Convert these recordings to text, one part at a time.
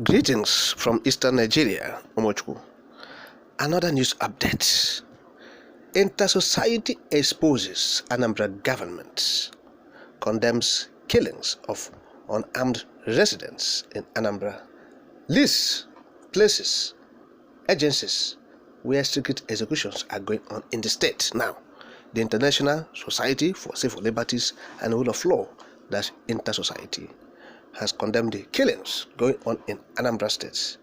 Greetings from Eastern Nigeria, Omochukwu. Another news update. Inter-society exposes Anambra government, condemns killings of unarmed residents in Anambra, lists places, agencies where secret executions are going on in the state. Now, the International Society for Civil Liberties and Rule of Law, that's Inter-Society, has condemned the killings going on in Anambra State,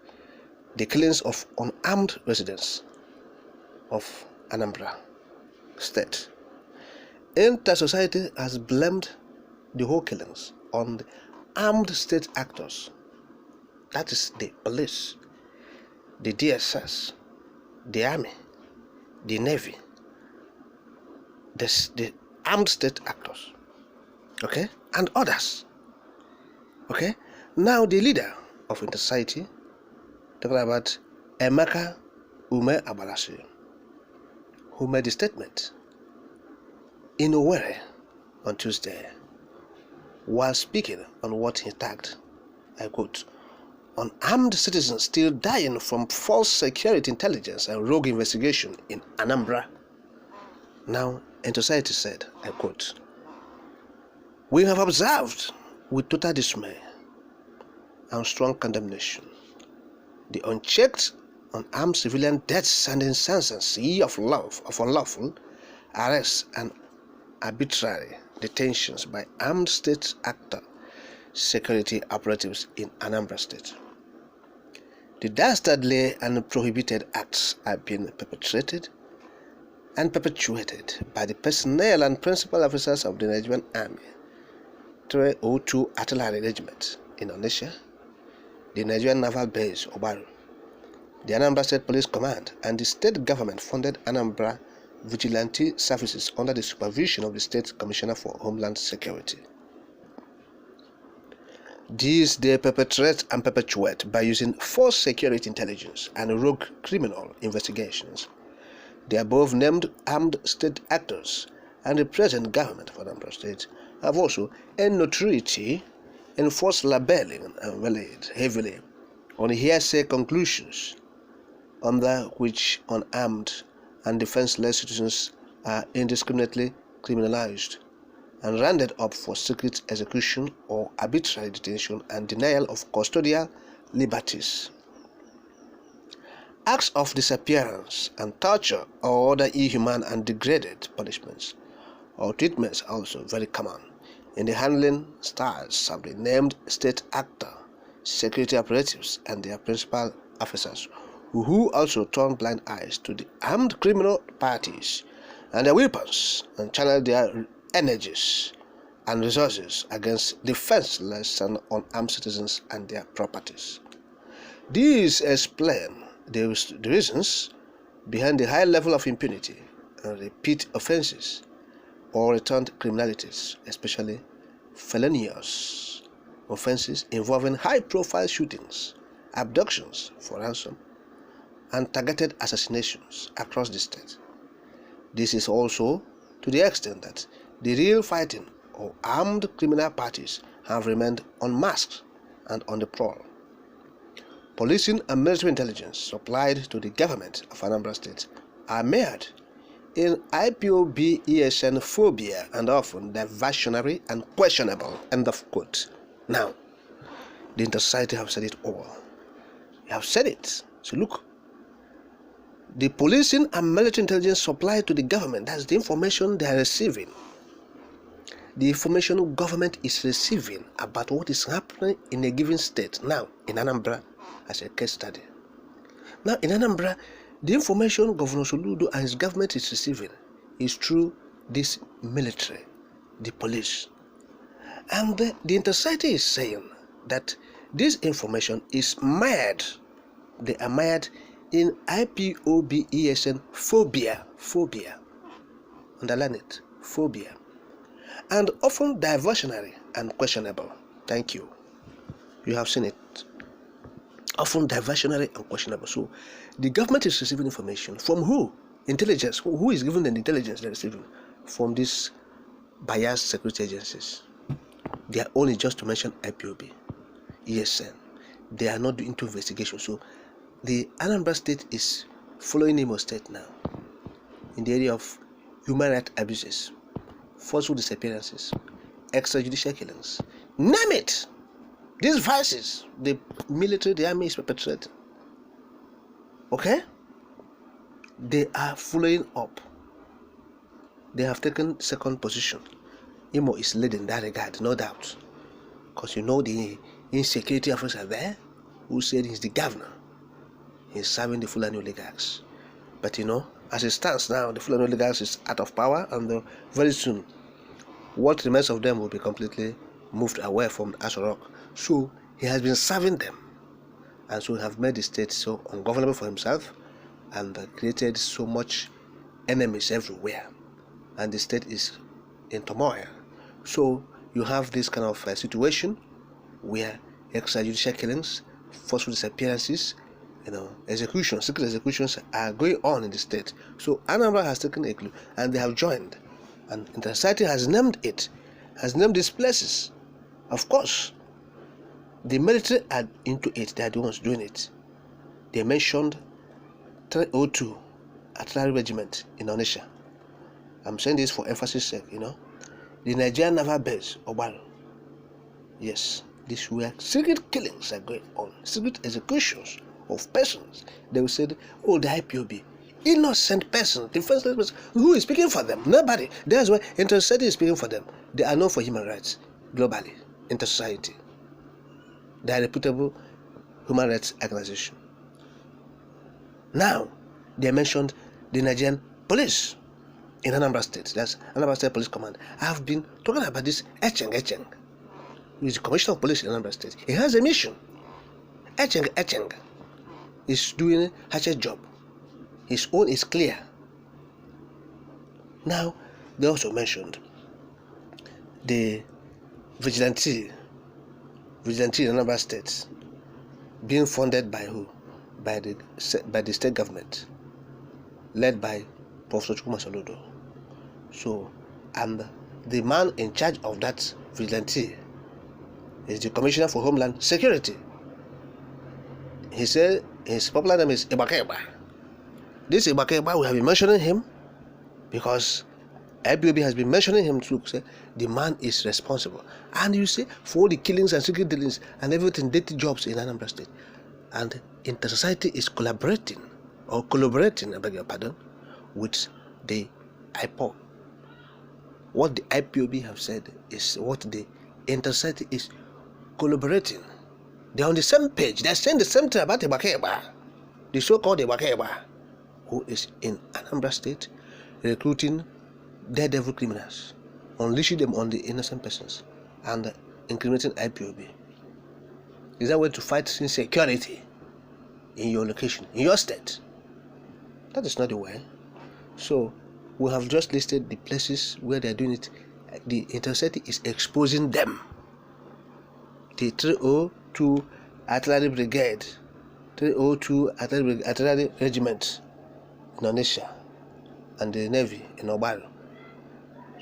the killings of unarmed residents of Anambra State. Inter-Society has blamed the whole killings on the armed state actors, that is the police, the DSS, the army, the navy, the armed state actors, okay, and others. Okay, now the leader of Inter-Society, talking about Emeka Ume Abalashi, who made a statement in Owerri on Tuesday, while speaking on what he tagged, I quote, "Unarmed citizens still dying from false security intelligence and rogue investigation in Anambra." Now, Inter-Society said, I quote, "We have observed with total dismay and strong condemnation the unchecked unarmed civilian deaths and incensancy of unlawful arrests and arbitrary detentions by armed state actor security operatives in Anambra State. The dastardly and prohibited acts have been perpetrated and perpetuated by the personnel and principal officers of the Nigerian Army 302 Artillery Regiment in Onitsha, the Nigerian Naval Base Obaru, the Anambra State Police Command, and the state government-funded Anambra Vigilante Services under the supervision of the State Commissioner for Homeland Security. These they perpetrate and perpetuate by using false security intelligence and rogue criminal investigations. The above-named armed state actors and the present government of Anambra State have also earned notoriety in forced labeling and relied heavily on hearsay conclusions under which unarmed and defenseless citizens are indiscriminately criminalized and rounded up for secret execution or arbitrary detention and denial of custodial liberties. Acts of disappearance and torture or other inhuman and degraded punishments or treatments are also very common in the handling styles of the named state actor, security operatives, and their principal officers, who also turn blind eyes to the armed criminal parties and their weapons and channel their energies and resources against defenseless and unarmed citizens and their properties. These explain the reasons behind the high level of impunity and repeat offenses or returned criminalities, especially felonious offenses involving high-profile shootings, abductions for ransom, and targeted assassinations across the state. This is also to the extent that the real fighting or armed criminal parties have remained unmasked and on the prowl. Policing and military intelligence supplied to the government of Anambra State are mired in IPOB ESN phobia and often diversionary and questionable. End of quote. Now, the Inter-Society have said it all. They have said it. So look, the policing and military intelligence supplied to the government, that's the information they are receiving. The information government is receiving about what is happening in a given state. Now, in Anambra, as a case study. Now, in Anambra, the information Governor Soludo and his government is receiving is through this military, the police. And the Inter-Society is saying that this information is mired. They are mired in IPOB ESN phobia. Underline it, phobia. And often diversionary and questionable. Thank you. You have seen it. Often diversionary and questionable. So the government is receiving information from who? Intelligence. Who is giving them the intelligence they're receiving? From these biased security agencies. They are only just to mention IPOB, ESN, they are not into investigation. So the Anambra State is following Imo State now in the area of human rights abuses, forceful disappearances, extrajudicial killings. Name it! These vices, the military, the army is perpetrating. Okay? They are following up. They have taken second position. Imo is leading in that regard, no doubt. Because the insecurity officer there who said he's the governor. He's serving the Fulani oligarchs. But as it stands now, the Fulani oligarchs is out of power, and very soon, what remains of them will be completely moved away from Aso Rock. So he has been serving them, and so have made the state so ungovernable for himself, and created so much enemies everywhere, and the state is in turmoil. So you have this kind of situation where extrajudicial killings, forceful disappearances, executions, secret executions are going on in the state. So Anambra has taken a clue, and they have joined, and Society has named it, has named these places. Of course, the military are into it. They are the ones doing it. They mentioned 302 Artillery Regiment in Onitsha. I'm saying this for emphasis sake. The Nigerian Naval Base, Obalo. Yes, this where secret killings are going on, secret executions of persons. They will say, the IPOB, innocent person, defenseless person. Who is speaking for them? Nobody. That's why Society is speaking for them. They are known for human rights globally, Society. They are a reputable human rights organization. Now, they mentioned the Nigerian police in Anambra State. That's Anambra State Police Command. I have been talking about this Echeng, who is the Commissioner of Police in Anambra State. He has a mission. Echeng is doing a job. His own is clear. Now, they also mentioned the vigilante in Anambra State being funded by who? By the state government, led by Professor Chukwuma Soludo. So, and the man in charge of that vigilante is the Commissioner for Homeland Security. He said his popular name is Ibakeba. This Ibakeba, we have been mentioning him because IPOB has been mentioning him to say the man is responsible. And you see, for all the killings and secret dealings and everything, dirty jobs in Anambra State. And Society is collaborating, I beg your pardon, with the IPOB. What the IPOB have said is what the Society is collaborating. They're on the same page. They're saying the same thing about Ibakeba, the so-called Ibakeba, who is in Anambra State recruiting daredevil criminals, unleashing them on the innocent persons, and incriminating IPOB. Is that way to fight insecurity in your location, in your state? That is not the way. So we have just listed the places where they are doing it. The Society is exposing them. The 302 Artillery Brigade, 302 Artillery Regiment in Onitsha, and the Navy in Obalo.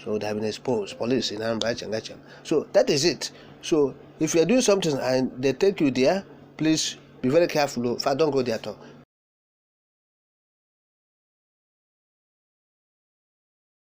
So they have been exposed, police in Anambra. So that is it. So if you are doing something and they take you there, please be very careful. Don't go there at all.